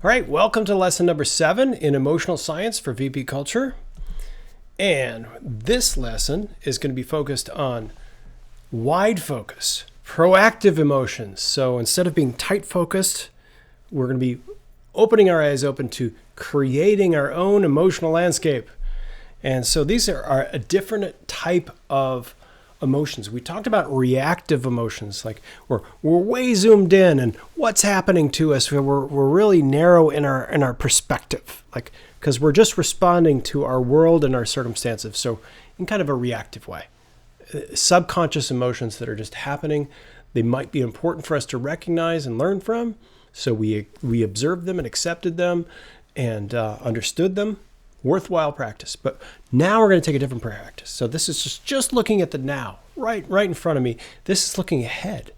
All right, welcome to lesson number 7 in emotional science for VP Culture. And this lesson is going to be focused on wide focus, proactive emotions. So instead of being tight focused, we're going to be opening our eyes open to creating our own emotional landscape. And so these are a different type of emotions. We talked about reactive emotions, like we're way zoomed in and what's happening to us. We're really narrow in our perspective, like because we're just responding to our world and our circumstances. So in kind of a reactive way, subconscious emotions that are just happening. They might be important for us to recognize and learn from. So we observed them and accepted them and understood them. Worthwhile practice. But now we're going to take a different practice. So this is just looking at the now, right in front of me. This is looking ahead,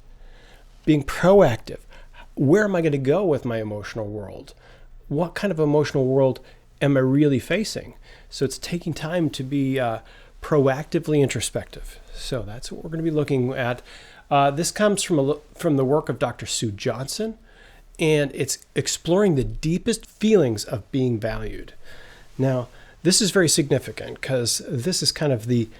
being proactive. Where am I going to go with my emotional world? What kind of emotional world am I really facing? So it's taking time to be proactively introspective. So that's what we're going to be looking at. This comes from the work of Dr. Sue Johnson, and it's exploring the deepest feelings of being valued. Now, this is very significant because this is kind of the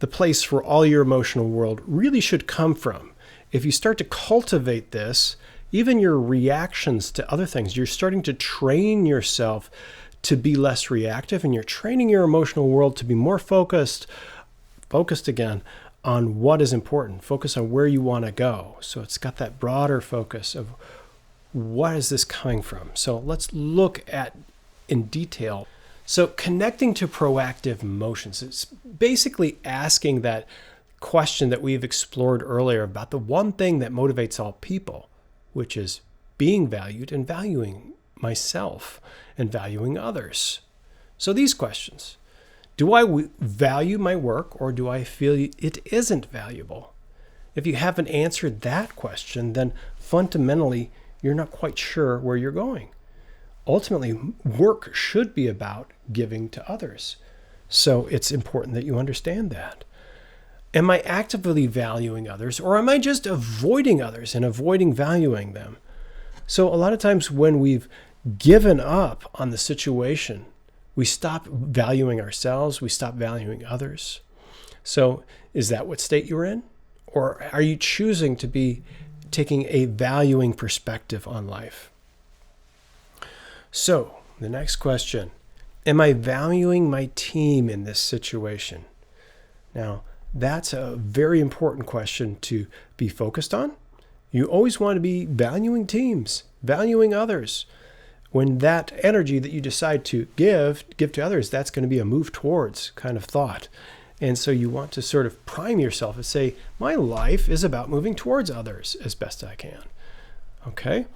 place where all your emotional world really should come from. If you start to cultivate this, even your reactions to other things, you're starting to train yourself to be less reactive, and you're training your emotional world to be more focused again on what is important, focus on where you want to go. So it's got that broader focus of what is this coming from? So let's look at in detail. So connecting to proactive emotions, it's basically asking that question that we've explored earlier about the one thing that motivates all people, which is being valued and valuing myself and valuing others. So these questions, do I value my work or do I feel it isn't valuable? If you haven't answered that question, then fundamentally, you're not quite sure where you're going. Ultimately, work should be about giving to others. So it's important that you understand that. Am I actively valuing others, or am I just avoiding others and avoiding valuing them? So a lot of times when we've given up on the situation, we stop valuing ourselves, we stop valuing others. So is that what state you're in? Or are you choosing to be taking a valuing perspective on life? So the next question, am I valuing my team in this situation? Now, that's a very important question to be focused on. You always want to be valuing teams, valuing others. When that energy that you decide to give to others, that's going to be a move towards kind of thought. And so you want to sort of prime yourself and say, my life is about moving towards others as best I can. Okay?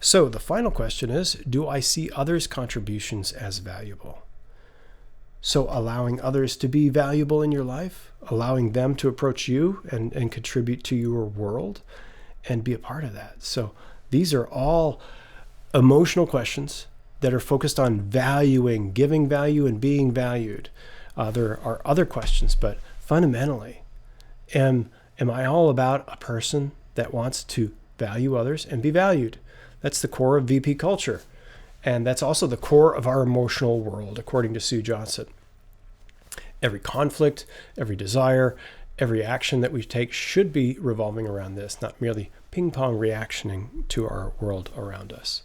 So the final question is, do I see others' contributions as valuable? So allowing others to be valuable in your life, allowing them to approach you and contribute to your world and be a part of that. So these are all emotional questions that are focused on valuing, giving value, and being valued. There are other questions, but fundamentally, am I all about a person that wants to value others and be valued? That's the core of VP culture. And that's also the core of our emotional world, according to Sue Johnson. Every conflict, every desire, every action that we take should be revolving around this, not merely ping-pong reactioning to our world around us.